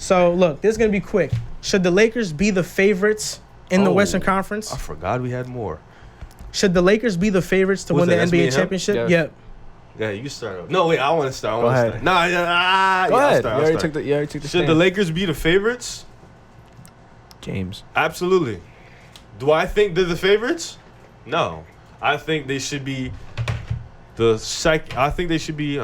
So look, this is gonna be quick. Should the Lakers be the favorites in the Western Conference? I forgot we had more. Should the Lakers be the favorites to win the NBA championship? Yes. Yep. Yeah, you start off. No, wait, I want to start. Go ahead. Go ahead. You already took the Should the Lakers be the favorites? James. Absolutely. Do I think they're the favorites? No. I think they should be I think they should be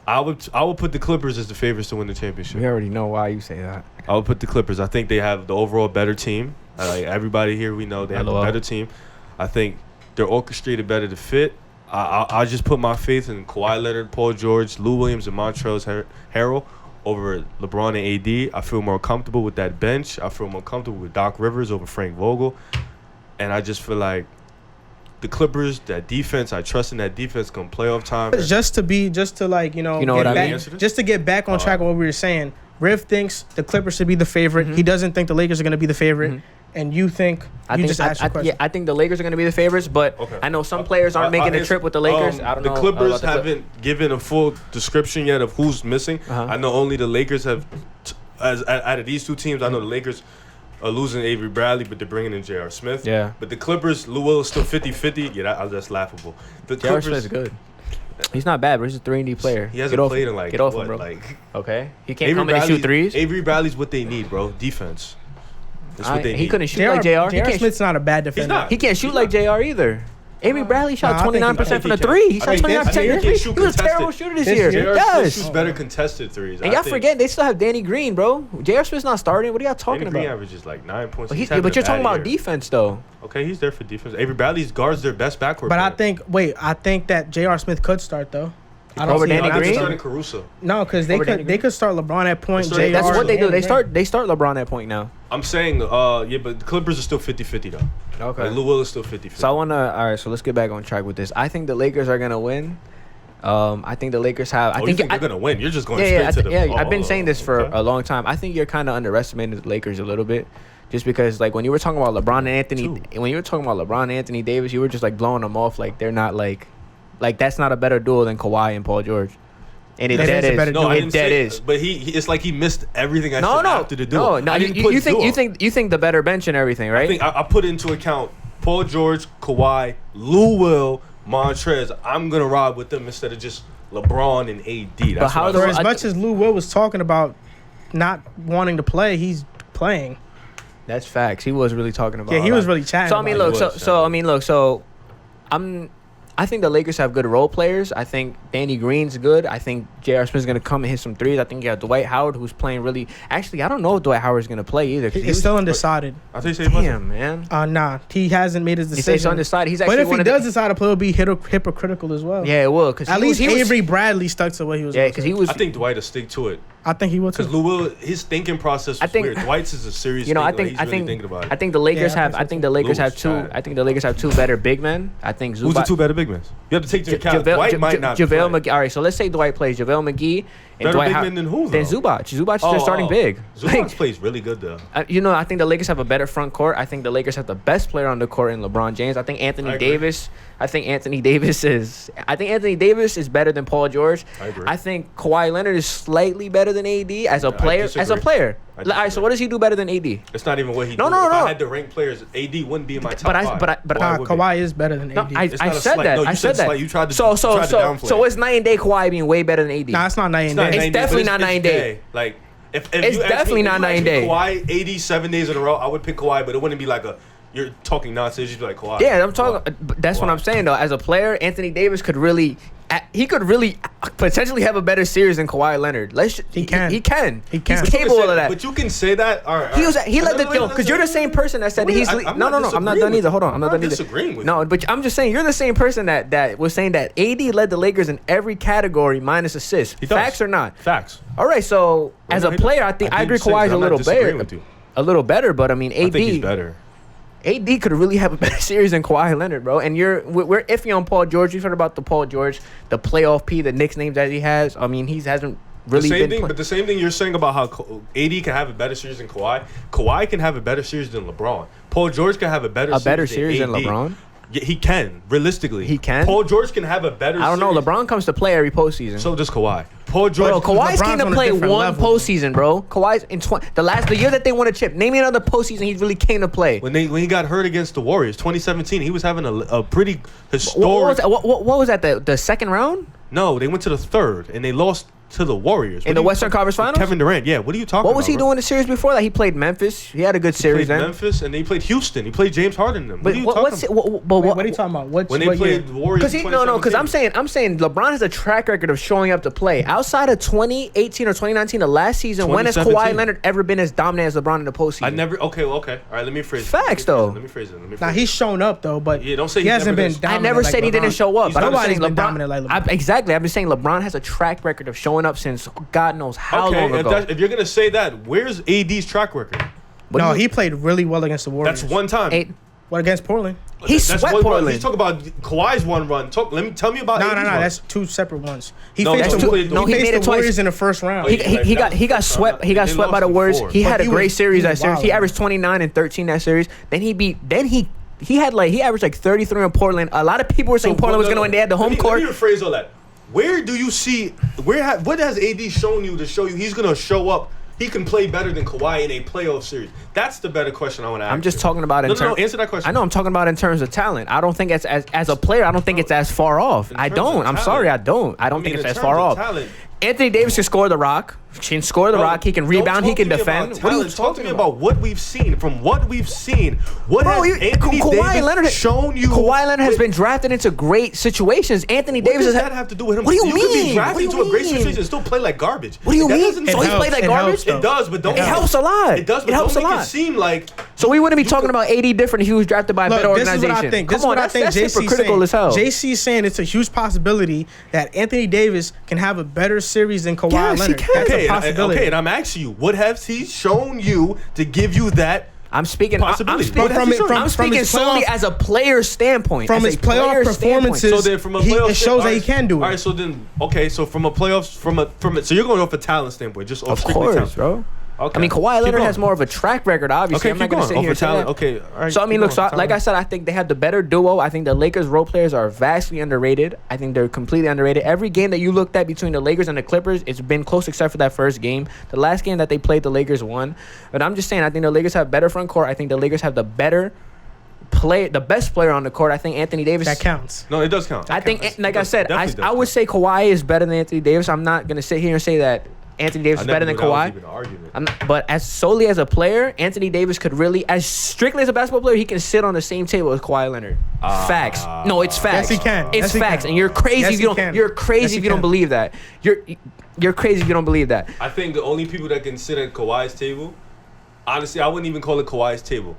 I would put the Clippers as the favorites to win the championship. We already know why you say that. I would put the Clippers. I think they have the overall better team. Like everybody here, we know they have a better team. I think they're orchestrated better to fit. I just put my faith in Kawhi Leonard, Paul George, Lou Williams, and Montrezl Harrell over LeBron and AD. I feel more comfortable with that bench. I feel more comfortable with Doc Rivers over Frank Vogel. And I just feel like the Clippers, that defense, I trust in that defense come playoff time. Just to get back on track of what we were saying. Riv thinks the Clippers should be the favorite. He doesn't think the Lakers are going to be the favorite. And you think I think the Lakers are going to be the favorites, but I know some players aren't making the trip with the Lakers. I don't know. The Clippers haven't given a full description yet of who's missing. I know only the Lakers have, out of these two teams, I know the Lakers are losing Avery Bradley, but they're bringing in J.R. Smith. Yeah. But the Clippers, Lou Will is still 50-50. Yeah, that's laughable. J.R. Smith's good. He's not bad, but he's a 3-and-D player. He hasn't played in like, get off what, him, bro. like... Okay. He can't come in and shoot threes. Avery Bradley's what they need, bro. Defense. That's what they need. He couldn't shoot like J.R. J.R. Smith's not a bad defender. He can't shoot like J.R. either. Avery Bradley shot 29% from the three. He shot 29% from the three. He was a terrible shooter this year. J.R. Smith shoots better contested threes. And y'all forget, they still have Danny Green, bro. J.R. Smith's not starting. What are y'all talking about? Danny Green averages like 9 points. But you're talking about defense, though. Okay, he's there for defense. Avery Bradley's guards their best backcourt. But I think that J.R. Smith could start, though. I don't see Danny Green. Starting Caruso. No, because they could start LeBron at point. That's what they do. They start LeBron at point now. I'm saying, but the Clippers are still 50-50 though. Okay. Like Lou Will is still 50-50. So all right. So let's get back on track with this. I think the Lakers are gonna win. I think the Lakers have. I think they're gonna win. You're just going straight to the. Yeah, I've been saying this for a long time. I think you're kind of underestimating the Lakers a little bit. Just because, like, when you were talking about LeBron and Anthony Davis, you were just like blowing them off. Like they're not like that's not a better duo than Kawhi and Paul George. And it dead is. But it's like he missed everything I said after the duo. No. You think the better bench and everything, right? I put into account Paul George, Kawhi, Lou Will, Montrez. I'm gonna ride with them instead of just LeBron and AD. That's as much as Lou Will was talking about not wanting to play, he's playing. That's facts. He was really talking about. Yeah, he was really chatting. So I think the Lakers have good role players. I think Danny Green's good. I think J.R. Smith's going to come and hit some threes. I think you have Dwight Howard, who's playing really... Actually, I don't know if Dwight Howard's going to play either. He's still undecided. I think damn, man. Nah, he hasn't made his decision. He's undecided. He's actually but if he does decide to play, it'll be hypocritical as well. Yeah, it will. At least Avery Bradley stuck to what he was. Yeah, because he was... I think Dwight will stick to it. I think he will too. Because Lou Will, his thinking process was weird. Dwight's is a serious. I think the Lakers have. I think the Lakers have two. I think the Lakers have two better big men. I think Zubac. Who's the two better big men? You have to take into account Dwight might not. JaVale McGee. All right, so let's say Dwight plays JaVale McGee and Dwight Howard. Than who? Then Zubac. Zubac is their starting big. Zubac plays really good though. I think the Lakers have a better front court. I think the Lakers have the best player on the court in LeBron James. I think Anthony Davis. I think Anthony Davis is better than Paul George. I agree. I think Kawhi Leonard is slightly better than AD as a player. All right, so what does he do better than AD? It's not even what he does. No. If I had to rank players, AD wouldn't be in my top five. But Kawhi is better than AD. I said that. I said that. You tried to downplay. So it's night and day Kawhi being way better than AD. Nah, it's not night and day. It's definitely not night and day. Like if it's definitely not night and day. Kawhi, AD 7 days in a row, I would pick Kawhi, but it wouldn't be like you're talking nonsense. You'd be like Kawhi. Yeah, I'm talking. That's what I'm saying though. As a player, Anthony Davis could really potentially have a better series than Kawhi Leonard. He can. He's capable of that. But you can say that. All right. He let the because you're the same person that said that he's. No. I'm not done either. Hold on. I'm not done either. Disagreeing with no, but I'm just saying you're the same person that was saying that AD led the Lakers in every category minus assists. Facts or not? Facts. All right. So as a player, I agree Kawhi's a little better. A little better, but I mean AD. I think he's better. AD could really have a better series than Kawhi Leonard, bro. And we're iffy on Paul George. You've heard about the Paul George, the playoff P, the nicknames that he has. I mean, he hasn't really been. But the same thing you're saying about how AD can have a better series than Kawhi. Kawhi can have a better series than LeBron. Paul George can have a better series than LeBron. Yeah, he can. Realistically, he can. Paul George can have a better. I don't know. LeBron comes to play every postseason. So does Kawhi. Paul George. Bro, Kawhi's came LeBron's to on a play different one level. postseason, bro. Kawhi's in the year that they won a chip. Name me another postseason he really came to play. When he got hurt against the Warriors, 2017, he was having a pretty historic. What was that? The second round? No, they went to the third and they lost to the Warriors In the Western Conference Finals? Kevin Durant. Yeah, what are you talking about? What was he doing in the series before that? He played Memphis. He had a good series Played then. Memphis and he played Houston. He played James Harden. And them. What But are you what, talking what's about? it, what, What are you talking about? When they played the Warriors? Because I'm saying LeBron has a track record of showing up to play. Outside of 2018 or 2019, the last season, when has 2017. Kawhi Leonard ever been as dominant as LeBron in the postseason? I never. Okay. All right. Let me phrase it. Facts, though. Let me phrase it. Now he's shown up though, but Yeah, don't say he he's hasn't never been been- dominant. I never like said he LeBron. didn't show up. But I'm Nobody's saying been LeBron. dominant like LeBron. Exactly. I'm just saying LeBron has a track record of showing up since God knows how long ago. If you're gonna say that, where's AD's track record? No, he played really well against the Warriors. That's one time. What against Portland? He That's swept one run. Portland. He's talking about Kawhi's one run. Tell me about. No, AD's run. that's two separate ones. He No, faced that's the, two- he no, he faced made the it twice. Warriors in the first round. He got swept. He got They swept by lost the Warriors. before. He But had a he great was- series he that was series. He wild. averaged 29 and 13 that series. Then he averaged like 33 in Portland. A lot of people were saying Portland was going to win. They had the home court. Let me rephrase all that. Where do you see? What has AD shown you to show you he's gonna show up? He can play better than Kawhi in a playoff series. That's the better question I want to ask. I'm just talking about in No, terms. answer that question. I know I'm talking about in terms of talent. I don't think it's as a player. I don't think it's as far off. I terms don't. of I'm sorry. I don't. I don't I mean, think it's in as terms far of off. talent- Anthony Davis can score the rock. He can score the rock. He can rebound. He can defend. What are you talking about? What we've seen. From what we've seen, what Bro, has Anthony Davis shown you? Kawhi Leonard has been drafted into great situations. Anthony What Davis does has that have to do with him? What do you could be mean? drafted What do you into a great mean? situation and still play like garbage. What do you That mean? doesn't- So he helps. played like It garbage. helps, though. It does, but don't. It helps a lot. It does, but It helps don't a make lot. it seem like. So we wouldn't be talking about AD different if he was drafted by a better Look, this is organization. what I think. Come This is on, what I that's, think. that's JC's hypocritical as hell. JC's saying it's a huge possibility that Anthony Davis can have a better series than Kawhi Yes, he Leonard. can. That's Okay, a possibility. and I'm asking you, what has he shown you to give you that? I'm speaking. I'm Possibility. speaking, But I'm speaking his solely playoff- as a player standpoint. From as his a playoff player performances, standpoint. So then, from a He- playoff, it shows that he can do it. All right, so then, okay, so from a playoffs, so you're going off a talent standpoint, just off Of strictly course, talent. bro. Okay. I mean, Kawhi Keep Leonard going. has more of a track record, obviously. Okay, I'm not keep going to going. sit Off here of and say talent. that. Okay, all right. So I mean, keep look. going. So like I said, I think they have the better duo. I think the Lakers role players are vastly underrated. I think they're completely underrated. Every game that you looked at between the Lakers and the Clippers, it's been close except for that first game. The last game that they played, the Lakers won. But I'm just saying, I think the Lakers have better front court. I think the Lakers have the best player on the court. I think Anthony Davis. That counts. No, it does count. I think, like I does- said, definitely does I would count. say Kawhi is better than Anthony Davis. I'm not gonna sit here and say that Anthony Davis I is never better than knew that was Kawhi. even an argument. But as solely as a player, Anthony Davis could really, as strictly as a basketball player, he can sit on the same table as Kawhi Leonard. Facts. No, it's facts. Yes, he can. It's Yes, he facts, can. and you're crazy Yes, if he you don't. can. You're crazy Yes, if he you don't can. believe that. You're crazy if you don't believe that. I think the only people that can sit at Kawhi's table, honestly, I wouldn't even call it Kawhi's table.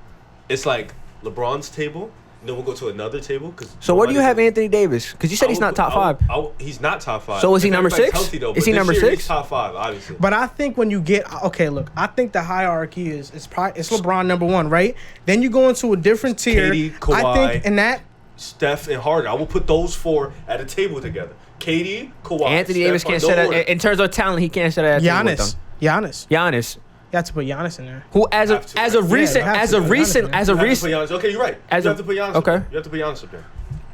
It's like LeBron's table. Then we'll go to another table. So where do you have Anthony Davis? Because you said he's not top five. He's not top five. So is he If number everybody's six? healthy, though, Is but he this number year six? He's top five, obviously. But I think when you get look, I think the hierarchy is it's LeBron number one, right? Then you go into a different tier. KD, Kawhi, I think in that Steph and Harden. I will put those four at a table together. KD, Kawhi, Anthony Steph, Davis can't no sit order. at, in terms of talent. He can't sit at that table with Giannis, them. Giannis, you have to put Giannis in there. who as a have to, as a right? recent Yeah, you have as to a put recent Giannis in as a You have to recent. put Giannis. Okay, you're right. As You a- have to put Giannis. okay. Up there. You have to put Giannis up there.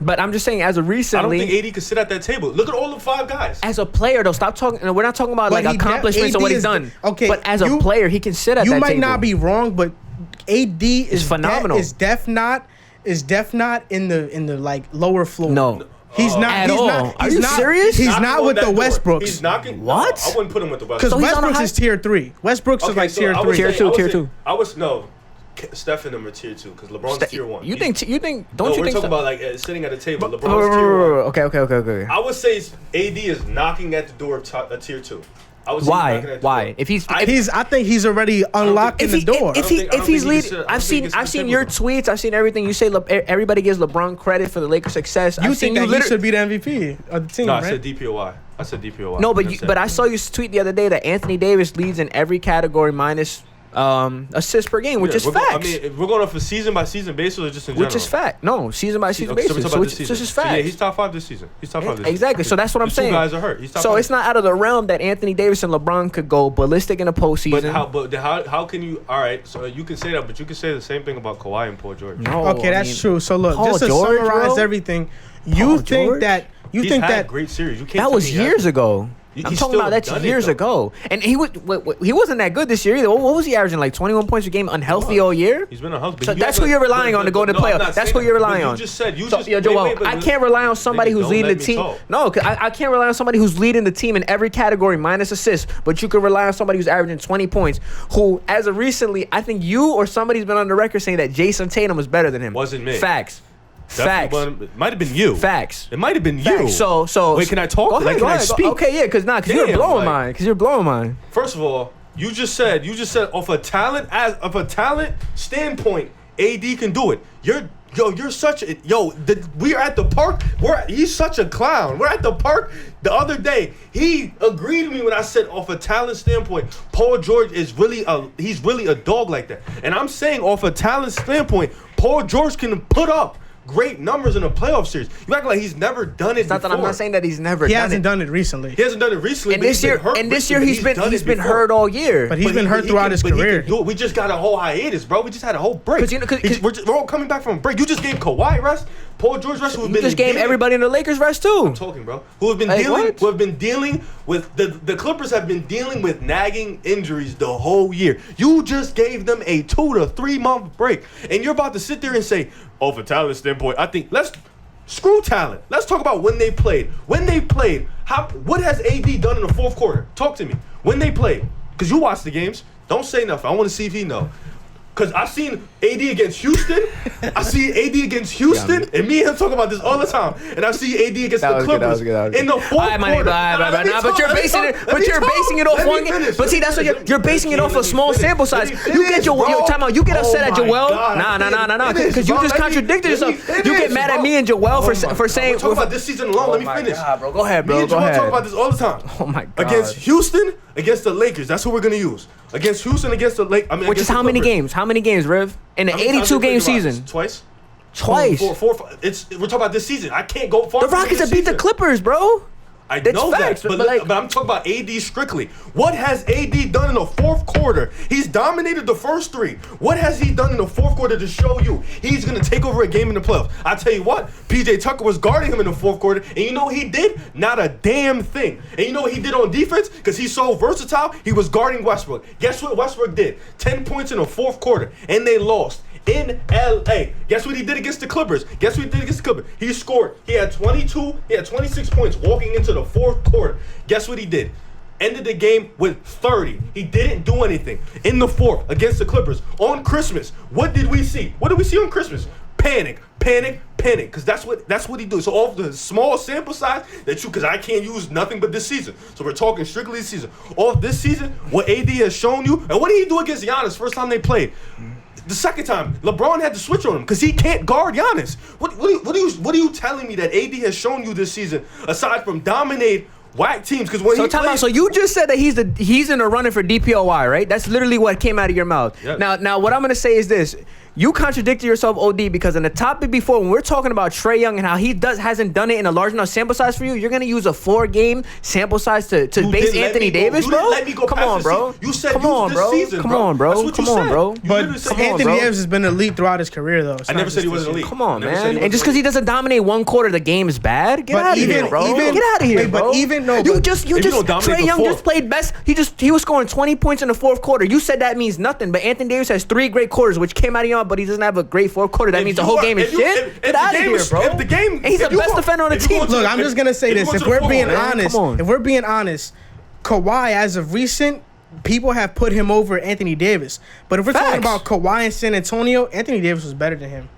But I'm just saying, as a I don't recently. think AD could sit at that table. Look at all the five guys. As a player, though, stop talking. We're not talking about But like he accomplishments AD or what he's is- done. okay, but as a you- player, he can sit at You that might table. not be wrong, but AD is phenomenal. Is def not in the like lower floor. No. He's not At he's all. Not, Are he's you not, serious? He's Knocking not on with that the door. Westbrooks. He's knocking. What? No, I wouldn't put him with the Westbrooks. Because So he's on a Westbrooks high- is tier 3. Westbrooks is like so tier I would 3. Tier say- two, I would tier say- two. I was no. Steph and them are tier 2 because LeBron's tier 1. You think? Don't No, you we're think? talking about like sitting at a table. Bro, LeBron's tier 1. Okay. I would say AD is knocking at the door of a tier 2. I would say he's knocking at the Why? door. If he's I think he's already unlocking the door. If I don't he's think he leading, should- I don't I've think he seen should sit your with tweets. I've seen everything you say. Everybody gives LeBron credit for the Lakers' success. you I've seen think that he literally- should be the MVP of the team, No, right? I said DPOY. No, but I saw you tweet the other day that Anthony Davis leads in every category minus assists per game, which is facts. I mean, if we're going off a season by season basis or just in general. Which is fact. No, season by season Okay, so we're basis. talking about Which this this season. is So fact. yeah, he's top 5 this season. He's top 5 this season. Exactly. So that's what I'm The saying. two guys are hurt. He's top So 5. it's not out of the realm that Anthony Davis and LeBron could go ballistic in the postseason. But how can you? All right, so you can say that, but you can say the same thing about Kawhi and Paul George. No, Okay, that's true. So look, Paul just to George, summarize bro? everything, Paul you think George? that He's had great series. You can't. That tell was me he years hasn't. ago. I'm talking about that's years ago. And he wasn't that good this year either. What was he averaging? Like 21 points a game, unhealthy all year? He's been unhealthy. So that's who you're relying on to go in the playoffs. That's who you're relying on. You just said, Joel, I can't rely on somebody who's leading the team. No, I can't rely on somebody who's leading the team in every category minus assists, but you can rely on somebody who's averaging 20 points, who, as of recently, I think you or somebody's been on the record saying that Jason Tatum was better than him. Wasn't me. Facts. It might have been you. Facts. It might have been you. So wait, can I talk? Go ahead, can I speak? Okay, yeah, because you're blowing mine. Because you're blowing mine. First of all, you just said off a talent standpoint, AD can do it. You're such a we are at the park. He's such a clown. We're at the park the other day. He agreed with me when I said off a talent standpoint, Paul George is really a dog like that. And I'm saying off a talent standpoint, Paul George can put up great numbers in a playoff series. You act like he's never done it before. That I'm not saying that he's never done it. He hasn't done it recently. He hasn't done it recently. And this year he's been hurt all year. But he's been hurt throughout his career. We just got a whole hiatus, bro. We just had a whole break. We're all coming back from a break. You just gave Kawhi rest, Paul George rest. You just gave everybody in the Lakers rest too. I'm talking, bro. Who have been dealing with the Clippers have been dealing with nagging injuries the whole year. You just gave them a 2 to 3 month break, and you're about to sit there and say, "Oh, for talent standpoint, I think screw talent. Let's talk about when they played. What has AD done in the fourth quarter? Talk to me. When they played, because you watch the games. Don't say nothing. I want to see if he know. Because I've seen AD against Houston. And me and him talk about this all the time. And I see AD against the Clippers in the fourth quarter. But you're basing it off one game. But see, that's what you're basing it off a small sample size. You get your timeout. You get upset at Joel. Nah. Because you just contradicted yourself. You get mad at me and Joel for saying. Talk about this season alone. Let me finish. Bro, go ahead, bro. Me and Joel talk about this all the time. Oh my God. Against Houston, against the Lakers. That's who we're gonna use. Against Houston, against the Lakers. Which is how many games? How many games, Riv? In the 82-game season. Twice. We're talking about this season. I can't go far. The Rockets have beat the Clippers, bro. I know that, but I'm talking about AD strictly. What has AD done in the fourth quarter? He's dominated the first three. What has he done in the fourth quarter to show you he's going to take over a game in the playoffs? I tell you what, PJ Tucker was guarding him in the fourth quarter, and you know what he did? Not a damn thing. And you know what he did on defense? Because he's so versatile, he was guarding Westbrook. Guess what Westbrook did? 10 points in the fourth quarter, and they lost. In LA. Guess what he did against the Clippers? He scored. He had 26 points walking into the fourth quarter. Guess what he did? Ended the game with 30. He didn't do anything. In the fourth against the Clippers. On Christmas, what did we see? What did we see on Christmas? Panic. Because that's what he do. So off the small sample size because I can't use nothing but this season. So we're talking strictly this season. Off this season, what AD has shown you, and what did he do against Giannis first time they played? The second time, LeBron had to switch on him because he can't guard Giannis. What are you telling me that AD has shown you this season aside from dominate whack teams? Because so you just said that he's in a running for DPOY, right? That's literally what came out of your mouth. Yep. Now what I'm gonna say is this. You contradicted yourself, OD, because in the topic before, when we're talking about Trae Young and how he hasn't done it in a large enough sample size for you, you're gonna use a 4-game sample size to base Anthony Davis, bro? Come on, bro. You said come on, bro. Season, come on, bro. That's what come you on, said. bro. But Anthony Davis has been elite throughout his career, though. I never said he wasn't elite. Come on, man. And just because he doesn't dominate one quarter, the game is bad. Get out of here, bro. Get out of here, bro. You just Trae Young just played best. He was scoring 20 points in the fourth quarter. You said that means nothing, but Anthony Davis has 3 great quarters, which came out of y'all, but he doesn't have a great fourth quarter. That means the whole game is shit. Get out of here, bro. And he's the best defender on the team. Look, I'm just gonna say this: if we're being honest, Kawhi, as of recent, people have put him over Anthony Davis. But if we're talking about Kawhi in San Antonio, Anthony Davis was better than him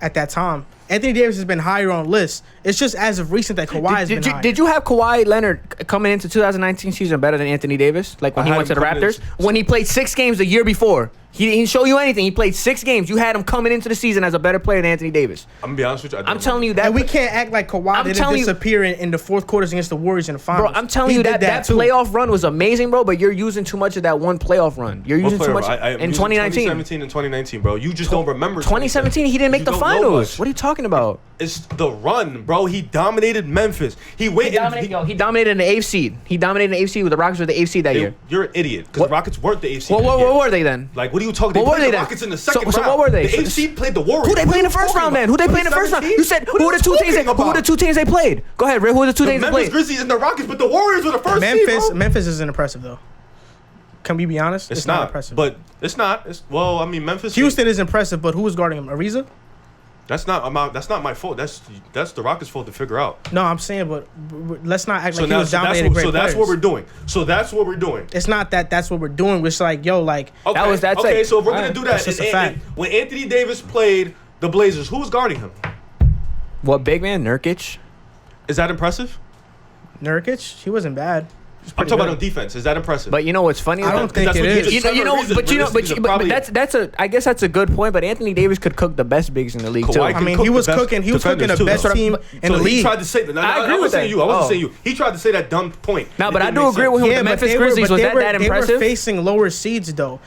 at that time. Anthony Davis has been higher on lists. It's just as of recent that Kawhi has been higher. Did you have Kawhi Leonard coming into 2019 season better than Anthony Davis? Like when he went to the Raptors? When he played 6 games the year before. He didn't show you anything. He played 6 games. You had him coming into the season as a better player than Anthony Davis. I'm going to be honest with you. I'm telling you that. And we can't act like Kawhi didn't disappear in the fourth quarters against the Warriors in the finals. Bro, I'm telling you that playoff run was amazing, bro, but you're using too much of that one playoff run. You're using too much in 2019. 2017 and 2019, bro. You just don't remember 2017, he didn't make the finals. What are you talking about? talking about? It's the run, bro. He dominated Memphis. He dominated in the eighth seed. He dominated in the eighth seed with the Rockets with the eighth seed that year. You're an idiot because the Rockets weren't the eighth seed. What were they then? Like, what are you talking? They played the Rockets in the second round. So what were they? The eighth seed played the Warriors. Who they play in the first round then? Who they play in the first round? You said who were the two teams? Who were the two teams they played? Go ahead, Riv. Who were the two teams they played? Memphis Grizzlies and the Rockets, but the Warriors were the first seed. Memphis isn't impressive though. Can we be honest? It's not impressive. But it's not. Memphis. Houston is impressive, but who was guarding him? Ariza? That's not my fault. That's the Rockets' fault to figure out. No, I'm saying, but let's not act like he was dominating great players. That's what we're doing. It's not that's what we're doing. It's like, yo, like okay. So if we're gonna do that, when Anthony Davis played the Blazers, who was guarding him? What big man? Nurkic. Is that impressive? Nurkic, he wasn't bad. I'm talking about on defense. Is that impressive? But you know what's funny? I don't think it is. I guess that's a good point. But Anthony Davis could cook the best bigs in the league too. I mean, he was cooking the best team in the league. He tried to say that. I agree with that. I wasn't saying you. He tried to say that dumb point. No, but I do agree with him. The Memphis Grizzlies was that impressive? They were facing lower seeds though.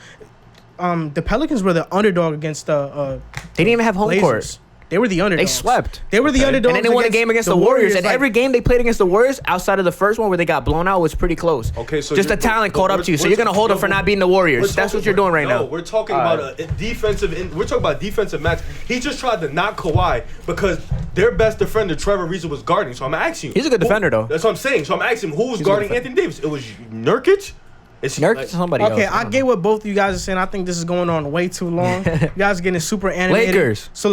The Pelicans were the underdog against the. They didn't even have home court. They were the underdogs. They swept. They were the underdogs. And then they won a game against the Warriors. And every game they played against the Warriors, outside of the first one where they got blown out, was pretty close. Okay, so just the talent caught up to you. So you're gonna hold them for not beating the Warriors. That's what you're doing right now. No, we're talking about a defensive. We're talking about defensive match. He just tried to knock Kawhi because their best defender, Trevor Ariza, was guarding. So I'm asking you. He's a good defender though. That's what I'm saying. So I'm asking who was guarding Anthony Davis. It was Nurkic. It's Nurkic somebody else. Okay, I get what both of you guys are saying. I think this is going on way too long. You guys are getting super animated. Lakers. So